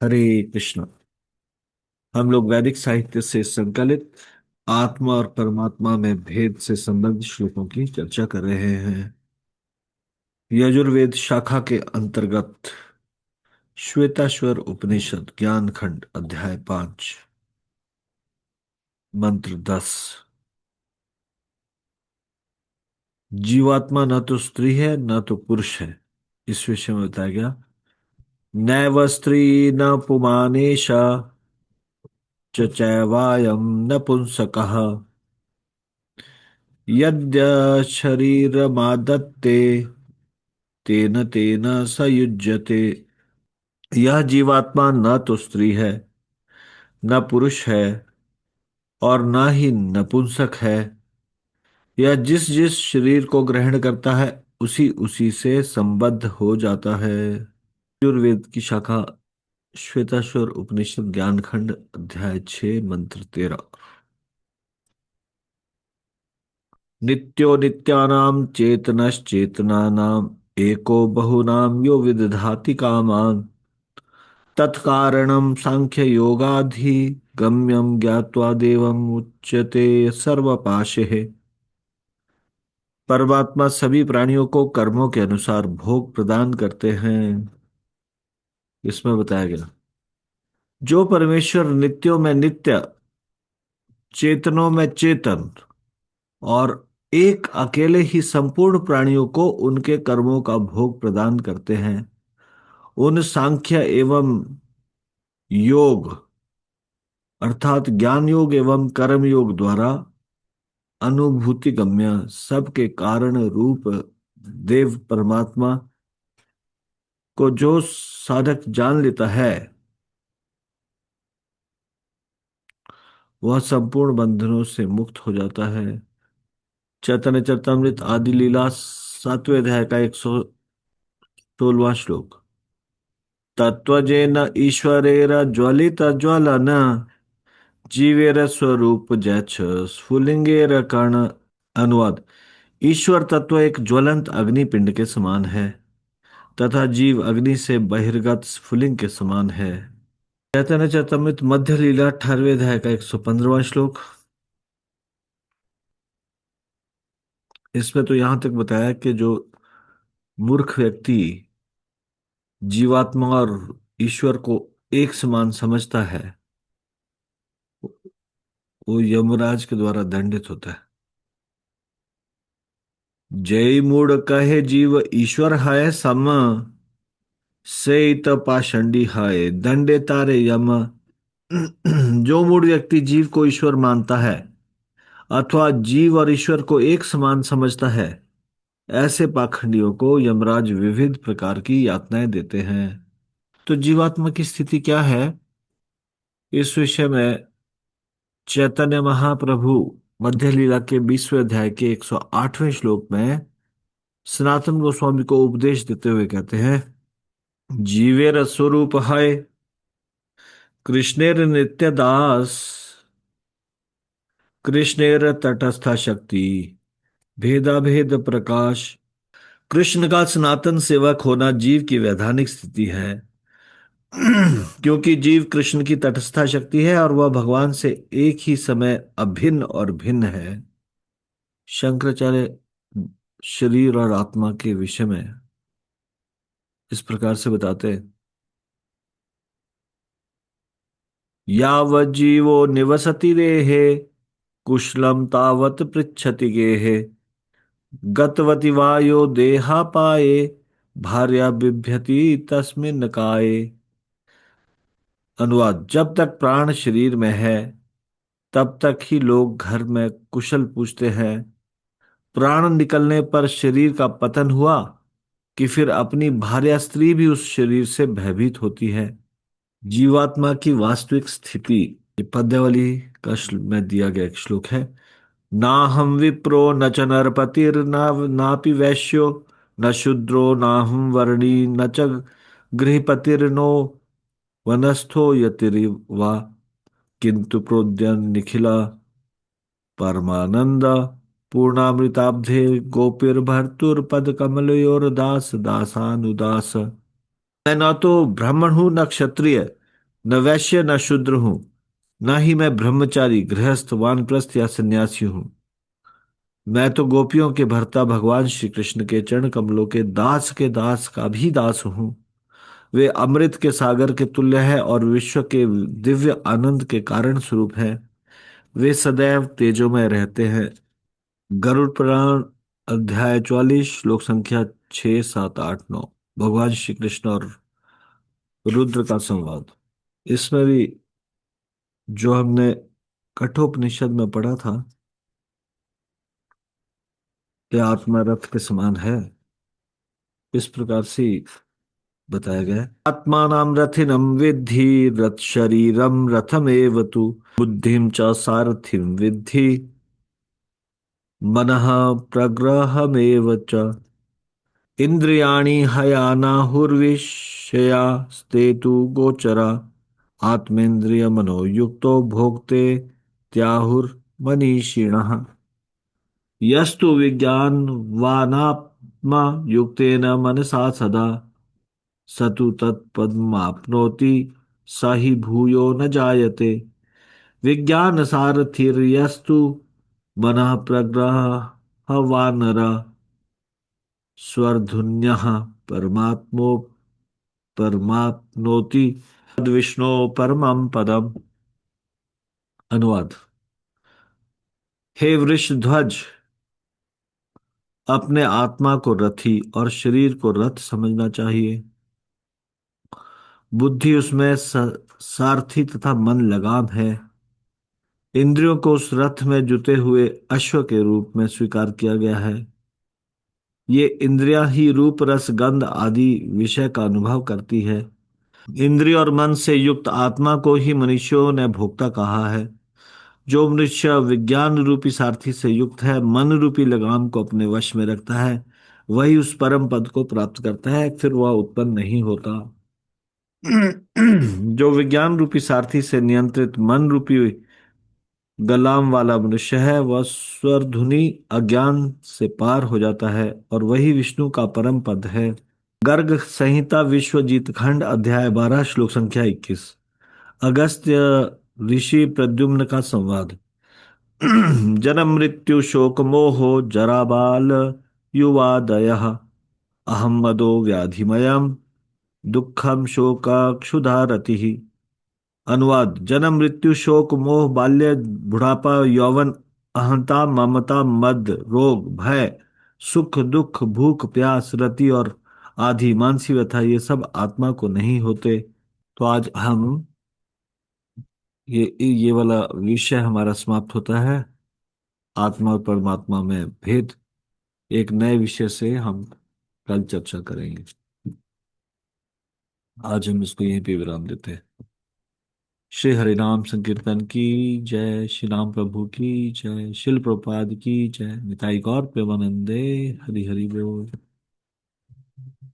हरे कृष्ण। हम लोग वैदिक साहित्य से संकलित आत्मा और परमात्मा में भेद से संबंधित श्लोकों की चर्चा कर रहे हैं। यजुर्वेद शाखा के अंतर्गत श्वेताश्वर उपनिषद ज्ञान खंड अध्याय 5 मंत्र 10। जीवात्मा न तो स्त्री है न तो पुरुष है, इस विषय में बताया गया। नैव स्त्री न पुमानेशा च चैवायं नपुंसकः यद्यशरीरमादत्ते तेन तेन स युज्यते। यह जीवात्मा न तो स्त्री है न पुरुष है और न ही नपुंसक है। यह जिस जिस शरीर को ग्रहण करता है उसी उसी से संबद्ध हो जाता है। यजुर्वेद की शाखा श्वेताश्वर उपनिषद ज्ञान खंड अध्याय 6 मंत्र 13। नित्यो नित्यानां चेतनश्चेतनानाम् एको बहुनां यो विदधाति कामान् तत्कारणं सांख्य योगाधि गम्यम ज्ञात्वा देवम उच्यते सर्वपाशे। परमात्मा सभी प्राणियों को कर्मों के अनुसार भोग प्रदान करते हैं। इसमें बताया गया, जो परमेश्वर नित्यों में नित्य, चेतनों में चेतन और एक अकेले ही संपूर्ण प्राणियों को उनके कर्मों का भोग प्रदान करते हैं, उन सांख्य एवं योग अर्थात ज्ञान योग एवं कर्म योग द्वारा अनुभूति गम्य सबके कारण रूप देव परमात्मा को जो साधक जान लेता है वह संपूर्ण बंधनों से मुक्त हो जाता है। चैतन्य चरितमृत आदि लीला 7वें अध्याय का 116वां श्लोक। तत्वजेन ईश्वरेर ज्वलित ज्वलन जीवेर स्वरूप जैछ स्फुलिंगेर कर्ण। अनुवाद। ईश्वर तत्व एक ज्वलंत अग्निपिंड के समान है तथा जीव अग्नि से बहिर्गत स्फुलिंग के समान है। चैतन्य चरितमृत मध्य लीला 18वें अध्याय का 115वां श्लोक। इसमें तो यहां तक बताया कि जो मूर्ख व्यक्ति जीवात्मा और ईश्वर को एक समान समझता है वो यमराज के द्वारा दंडित होता है। जय मूड कहे जीव ईश्वर है सम से पाषंडी है दंडे तारे यम। जो मूड व्यक्ति जीव को ईश्वर मानता है अथवा जीव और ईश्वर को एक समान समझता है, ऐसे पाखंडियों को यमराज विविध प्रकार की यातनाएं देते हैं। तो जीवात्मा की स्थिति क्या है, इस विषय में चैतन्य महाप्रभु मध्य लीला के 20वें अध्याय के 108वें श्लोक में सनातन गोस्वामी को उपदेश देते हुए कहते हैं, जीवेर स्वरूप है कृष्णेर नित्य दास कृष्णेर तटस्था शक्ति भेदा भेद प्रकाश। कृष्ण का सनातन सेवक होना जीव की वैधानिक स्थिति है क्योंकि जीव कृष्ण की तटस्था शक्ति है और वह भगवान से एक ही समय अभिन्न और भिन्न है। शंकराचार्य शरीर और आत्मा के विषय में इस प्रकार से बताते हैं, यावज्जीवो निवसति देहे कुशलम तावत पृच्छति गेहे गतवति वायो देहापाये भार्या बिभ्यति तस्मिन् काये। अनुवाद। जब तक प्राण शरीर में है तब तक ही लोग घर में कुशल पूछते हैं। प्राण निकलने पर शरीर का पतन हुआ कि फिर अपनी भार्या स्त्री भी उस शरीर से भयभीत होती है। जीवात्मा की वास्तविक स्थिति ये पद्यावली में दिया गया एक श्लोक है। ना हम विप्रो न च नरपतिर नापि वैश्यो न शूद्रो ना हम वर्णी न च गृहपतिर्नो वनस्थो यतिरिवा किंतु प्रोद्यन निखिला परमानंद पूर्णामृताब्धे गोपीर्भर्तुर्पद कमलयोर दास दासानुदास। मैं न तो ब्राह्मण हूं न क्षत्रिय न वैश्य न शूद्र हूं, न ही मैं ब्रह्मचारी गृहस्थ वानप्रस्थ या सन्यासी हूं। मैं तो गोपियों के भर्ता भगवान श्री कृष्ण के चरण कमलों के दास का भी दास हूं। वे अमृत के सागर के तुल्य है और विश्व के दिव्य आनंद के कारण स्वरूप है। वे सदैव तेजोमय रहते हैं। गरुड़ पुराण अध्याय 44 श्लोक संख्या 6, 7, 8, 9। भगवान श्री कृष्ण और रुद्र का संवाद। इसमें भी जो हमने कठोपनिषद में पढ़ा था कि आत्मा रथ के समान है, इस प्रकार से बताया गया है। आत्मानां रथिनं विद्धि रथ शरीरम रथमेव तु बुद्धिम च सारथिं विद्धि मनः प्रग्रहमेव च इंद्रियाणि हयानाहुर्विषयास्ते तु गोचरा आत्मेन्द्रिय मनोयुक्तो भोक्ते त्याहुर्मनीषिणः यस्तु विज्ञानवानात्मा युक्तेन मनसा सदा स तु तत्पदमाप्नोति स हि भूयो न जायते। विज्ञान सारथिर्यस्तु मनः प्रग्रहवानरा स्वर्धुन्यः परमात्मो परमाप्नोति विष्णु परमं पदम। अनुवाद। हे वृषध्वज, अपने आत्मा को रथी और शरीर को रथ समझना चाहिए। बुद्धि उसमें सारथी तथा मन लगाम है। इंद्रियों को उस रथ में जुते हुए अश्व के रूप में स्वीकार किया गया है। ये इंद्रियां ही रूप रस गंध आदि विषय का अनुभव करती है। इंद्रिय और मन से युक्त आत्मा को ही मनुष्यों ने भोक्ता कहा है। जो मनुष्य विज्ञान रूपी सारथी से युक्त है, मन रूपी लगाम को अपने वश में रखता है, वही उस परम पद को प्राप्त करता है, फिर वह उत्पन्न नहीं होता। जो विज्ञान रूपी सारथी से नियंत्रित मन रूपी गलाम वाला मनुष्य है, वह स्वर धुनि अज्ञान से पार हो जाता है और वही विष्णु का परम पद है। गर्ग संहिता विश्वजीत खंड अध्याय 12 श्लोक संख्या 21। अगस्त्य ऋषि प्रद्युम्न का संवाद। जन्म मृत्यु शोक मोहो जरा बाल युवादयः अहम मदो व्याधिमयम् दुखम शोकाक्षुधा रतिः। अनुवाद। जन्म मृत्यु शोक मोह बाल्य बुढ़ापा यौवन अहंता ममता मद रोग भय सुख दुख भूख प्यास रति और आदि मानसी व्यथा, ये सब आत्मा को नहीं होते। तो आज हम ये वाला विषय हमारा समाप्त होता है। आत्मा और परमात्मा में भेद। एक नए विषय से हम कल चर्चा करेंगे। आज हम इसको यहीं पे विराम देते हैं। श्री हरिनाम संकीर्तन की जय। श्री राम प्रभु की जय। शिल प्रभुपाद की जय। निताई गौर प्रेमानंदे। हरि हरि बोल।